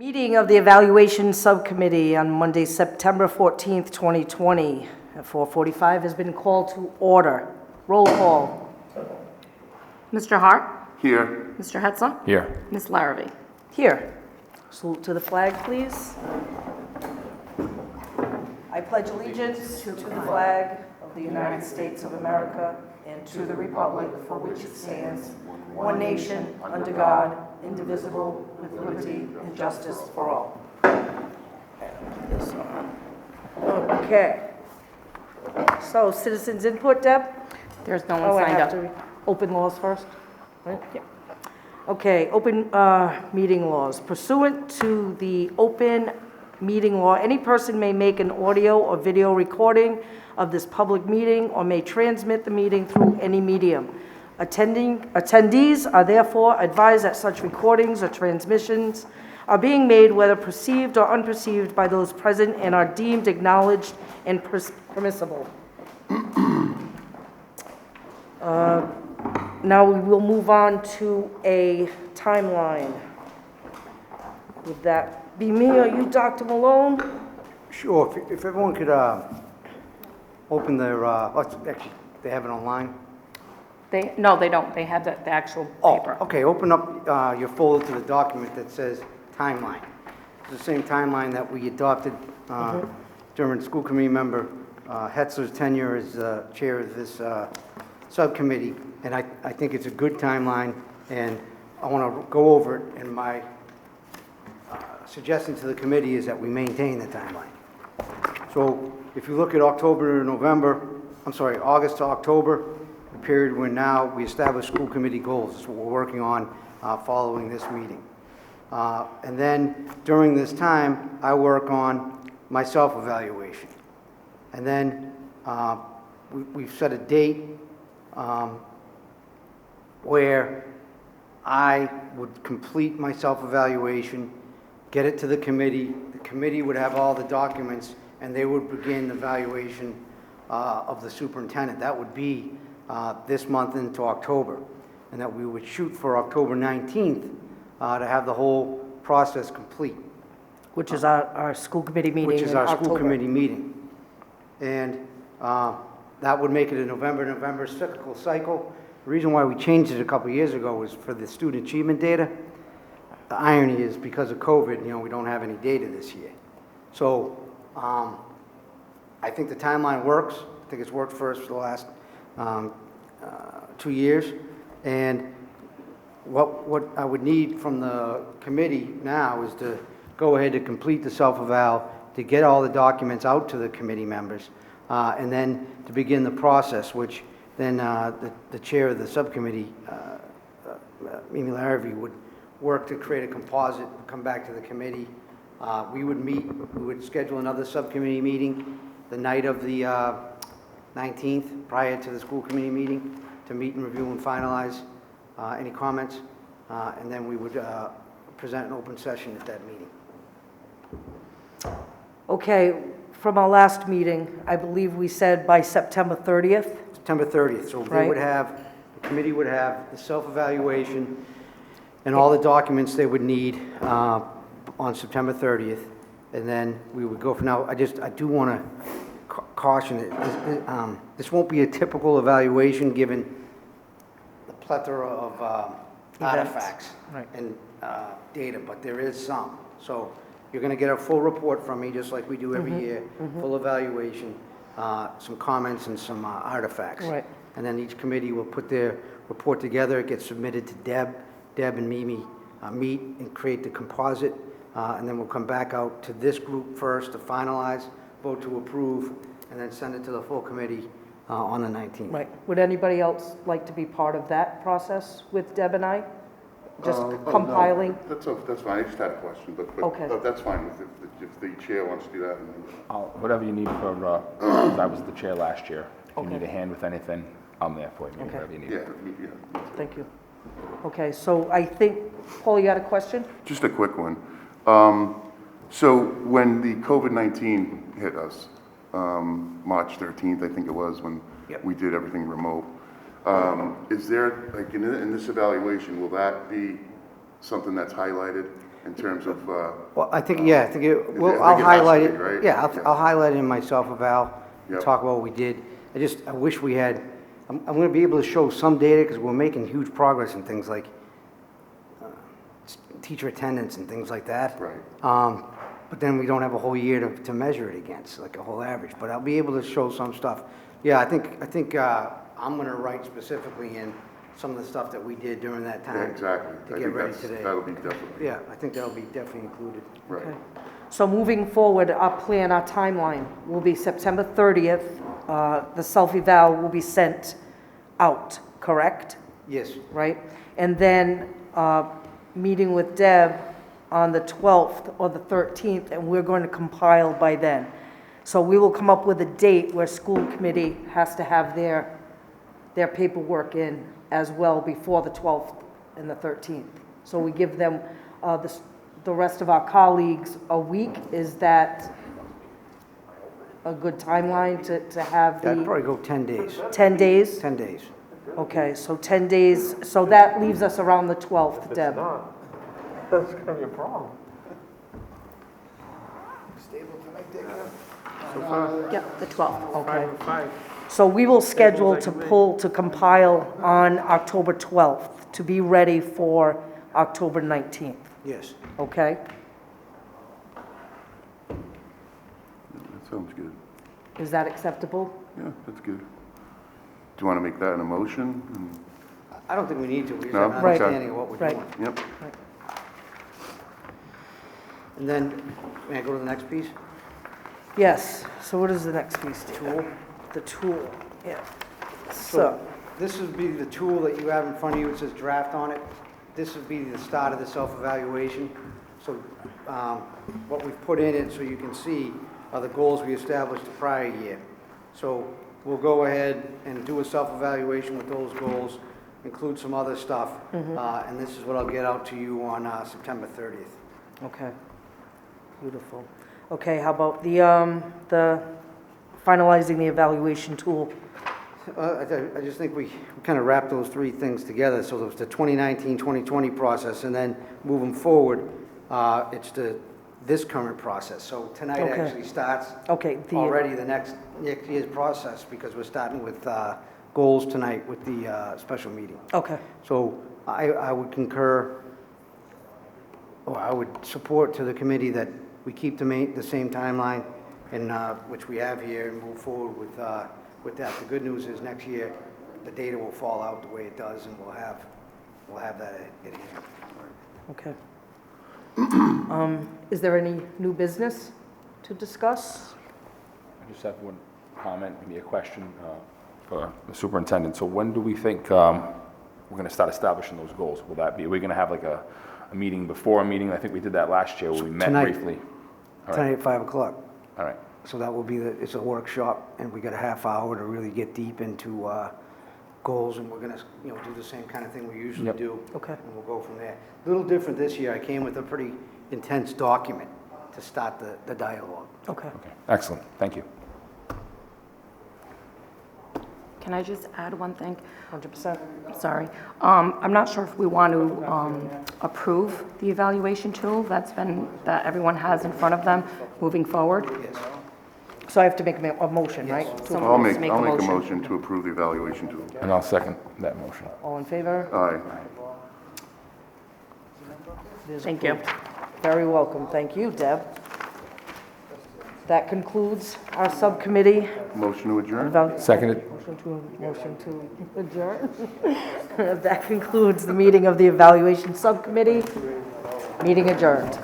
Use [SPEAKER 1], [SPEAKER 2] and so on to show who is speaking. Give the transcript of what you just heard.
[SPEAKER 1] Meeting of the Evaluation Subcommittee on Monday, September 14th, 2020 at 4:45 has been called to order. Roll call.
[SPEAKER 2] Mr. Hart?
[SPEAKER 3] Here.
[SPEAKER 2] Mr. Hetzler?
[SPEAKER 4] Here.
[SPEAKER 2] Ms. Larrabee?
[SPEAKER 1] Here. Salute to the flag, please. I pledge allegiance to the flag of the United States of America and to the republic for which it stands, one nation, under God, indivisible, with liberty and justice for all. Okay. So, citizens input, Deb?
[SPEAKER 2] There's no
[SPEAKER 1] Oh,
[SPEAKER 2] one
[SPEAKER 1] I
[SPEAKER 2] signed
[SPEAKER 1] have
[SPEAKER 2] up.
[SPEAKER 1] to open laws first? Right? Yeah. Okay, open meeting laws. Pursuant to the open meeting law, any person may make an audio or video recording of this public meeting or may transmit the meeting through any medium. Attendees are therefore advised that such recordings or transmissions are being made whether perceived or unperceived by those present and are deemed acknowledged and permissible. Now we will move on to a timeline. Would that be me or you, Dr. Malone?
[SPEAKER 5] Sure, if everyone could open their, actually, they have it online?
[SPEAKER 2] No, they don't. They have the actual
[SPEAKER 5] Oh,
[SPEAKER 2] paper.
[SPEAKER 5] okay, open up your folder to the document that says timeline. It's the same timeline that we adopted during school committee member Hetzler's tenure as chair of this subcommittee, and I think it's a good timeline, and I want to go over it, and my suggestion to the committee is that we maintain the timeline. So if you look at October to November, I'm sorry, August to October, the period when now we establish school committee goals. That's what we're working on following this meeting. And then during this time, I work on my self-evaluation. And then we've set a date where I would complete my self-evaluation, get it to the committee would have all the documents, and they would begin the evaluation of the superintendent. That would be this month into October, and that we would shoot for October 19th to have the whole process complete.
[SPEAKER 1] Which is our school committee meeting
[SPEAKER 5] Which is
[SPEAKER 1] in
[SPEAKER 5] our school
[SPEAKER 1] October.
[SPEAKER 5] committee meeting. And that would make it a November cyclical cycle. The reason why we changed it a couple of years ago was for the student achievement data. The irony is because of COVID, we don't have any data this year. So I think the timeline works. I think it's worked for us for the last 2 years. And what I would need from the committee now is to go ahead to complete the self-eval, to get all the documents out to the committee members, and then to begin the process, which then the chair of the subcommittee, Mimi Larrabee, would work to create a composite, come back to the committee. We would schedule another subcommittee meeting the night of the 19th, prior to the school committee meeting, to meet and review and finalize any comments, and then we would present an open session at that meeting.
[SPEAKER 1] Okay, from our last meeting, I believe we said by September 30th.
[SPEAKER 5] September 30th, so
[SPEAKER 1] Right.
[SPEAKER 5] the committee would have the self-evaluation and all the documents they would need on September 30th, and then we would go from now. I do want to caution it. This won't be a typical evaluation given the plethora of artifacts
[SPEAKER 1] Right.
[SPEAKER 5] and data, but there is some. So you're going to get a full report from me, just like we do every year, full evaluation, some comments and some artifacts.
[SPEAKER 1] Right.
[SPEAKER 5] And then each committee will put their report together. It gets submitted to Deb. Deb and Mimi meet and create the composite, and then we'll come back out to this group first to finalize, vote to approve, and then send it to the full committee on the 19th.
[SPEAKER 1] Right. Would anybody else like to be part of that process with Deb and I? Just
[SPEAKER 3] No,
[SPEAKER 1] compiling?
[SPEAKER 3] That's fine, I just had a question, but
[SPEAKER 1] Okay.
[SPEAKER 3] that's fine, if the chair wants to do that.
[SPEAKER 4] Whatever you need for, 'cause I was the chair last year. If you
[SPEAKER 1] Okay.
[SPEAKER 4] need a hand with anything, I'm there for you,
[SPEAKER 1] Okay.
[SPEAKER 4] whatever you need.
[SPEAKER 3] Yeah.
[SPEAKER 1] Thank you. Okay, so I think, Paul, you had a question?
[SPEAKER 3] Just a quick one. So when the COVID-19 hit us, March 13th, I think it was, when
[SPEAKER 5] Yep.
[SPEAKER 3] we did everything remote, Is there, like, in this evaluation, will that be something that's highlighted? in terms of,
[SPEAKER 5] Well, I think, yeah, I think it,
[SPEAKER 3] I
[SPEAKER 5] well,
[SPEAKER 3] think
[SPEAKER 5] I'll
[SPEAKER 3] it has to
[SPEAKER 5] highlight
[SPEAKER 3] be,
[SPEAKER 5] it.
[SPEAKER 3] right?
[SPEAKER 5] Yeah,
[SPEAKER 3] Yeah.
[SPEAKER 5] I'll highlight it in my self-eval, and
[SPEAKER 3] Yep.
[SPEAKER 5] talk about what we did. I wish we had, I'm gonna be able to show some data, because we're making huge progress in things like teacher attendance and things like that.
[SPEAKER 3] right.
[SPEAKER 5] But then we don't have a whole year to measure it against, like a whole average, but I'll be able to show some stuff. Yeah, I think I'm gonna write specifically in some of the stuff that we did during that
[SPEAKER 3] Yeah,
[SPEAKER 5] time.
[SPEAKER 3] exactly.
[SPEAKER 5] To
[SPEAKER 3] I
[SPEAKER 5] get
[SPEAKER 3] think
[SPEAKER 5] ready
[SPEAKER 3] that's,
[SPEAKER 5] today.
[SPEAKER 3] that'll be definitely,
[SPEAKER 5] Yeah, I think that'll be definitely included.
[SPEAKER 3] right.
[SPEAKER 1] Okay. So moving forward, our plan, our timeline will be September 30th. The self-eval will be sent out, correct?
[SPEAKER 5] Yes,
[SPEAKER 1] Right? And then meeting with Deb on the 12th or the 13th, and we're going to compile by then. So we will come up with a date where school committee has to have their paperwork in as well before the 12th and the 13th. So we give them, the rest of our colleagues, a week. Is that a good timeline to have
[SPEAKER 5] I'd
[SPEAKER 1] the
[SPEAKER 5] probably go 10 days,
[SPEAKER 1] 10 days?
[SPEAKER 5] 10 days.
[SPEAKER 1] Okay, so 10 days, so that leaves us around the 12th, Deb.
[SPEAKER 4] That's gonna be a problem.
[SPEAKER 2] Yep, the 12th.
[SPEAKER 1] Okay. So we will schedule to compile on October 12th, to be ready for October 19th,
[SPEAKER 5] Yes.
[SPEAKER 1] okay?
[SPEAKER 3] That sounds good.
[SPEAKER 1] Is that acceptable?
[SPEAKER 3] Yeah, that's good. Do you want to make that an emotion?
[SPEAKER 5] I don't think we need to, we just
[SPEAKER 3] No?
[SPEAKER 5] have an
[SPEAKER 1] Right.
[SPEAKER 5] understanding of what we're
[SPEAKER 1] Right.
[SPEAKER 5] doing.
[SPEAKER 3] Yep.
[SPEAKER 5] And then, may I go to the next piece?
[SPEAKER 1] Yes, so what is the next piece? Tool? The tool, yeah. So,
[SPEAKER 5] This would be the tool that you have in front of you, it says draft on it. This would be the start of the self-evaluation. So what we've put in it, so you can see, are the goals we established the prior year. So we'll go ahead and do a self-evaluation with those goals, include some other stuff. And this is what I'll get out to you on September 30th.
[SPEAKER 1] okay, beautiful. Okay, how about the finalizing the evaluation tool?
[SPEAKER 5] I just think we kind of wrap those three things together. So there's the 2019-2020 process, and then moving forward, it's this current process. So tonight
[SPEAKER 1] Okay.
[SPEAKER 5] actually starts
[SPEAKER 1] Okay,
[SPEAKER 5] already the next year's process, because we're starting with goals tonight with the special meeting.
[SPEAKER 1] Okay,
[SPEAKER 5] So I would concur, or I would support to the committee that we keep the same timeline, and which we have here, and move forward with that. The good news is next year, the data will fall out the way it does, and we'll have that in here.
[SPEAKER 1] okay. Is there any new business to discuss?
[SPEAKER 4] I just have one comment, maybe a question for the superintendent. So when do we think we're going to start establishing those goals? Will that be, are we going to have like a meeting before a meeting? I think we did that last year where we met
[SPEAKER 5] Tonight.
[SPEAKER 4] briefly. All right,
[SPEAKER 5] Tonight at 5 o'clock.
[SPEAKER 4] all right.
[SPEAKER 5] So that will be, it's a workshop, and we got a half hour to really get deep into goals, and we're gonna, do the same kind of thing we usually
[SPEAKER 4] Yep.
[SPEAKER 5] do.
[SPEAKER 1] Okay.
[SPEAKER 5] And we'll go from there. A little different this year, I came with a pretty intense document to start the dialogue.
[SPEAKER 1] Okay.
[SPEAKER 4] Okay, excellent, thank you.
[SPEAKER 2] Can I just add one thing?
[SPEAKER 1] 100%.
[SPEAKER 2] Sorry. I'm not sure if we want to approve the evaluation tool that everyone has in front of them moving forward.
[SPEAKER 5] Yes.
[SPEAKER 1] So I have to make a motion, right?
[SPEAKER 2] Someone
[SPEAKER 3] I'll
[SPEAKER 2] wants
[SPEAKER 3] make,
[SPEAKER 2] to
[SPEAKER 3] I'll make a motion to approve the evaluation tool.
[SPEAKER 4] And I'll second that motion.
[SPEAKER 1] All in favor?
[SPEAKER 3] Aye.
[SPEAKER 1] It is
[SPEAKER 2] Thank you.
[SPEAKER 1] approved. Very welcome. Thank you, Deb. That concludes our subcommittee.
[SPEAKER 3] Motion to adjourn?
[SPEAKER 4] Seconded.
[SPEAKER 1] Motion to adjourn. That concludes the meeting of the evaluation subcommittee. Meeting adjourned.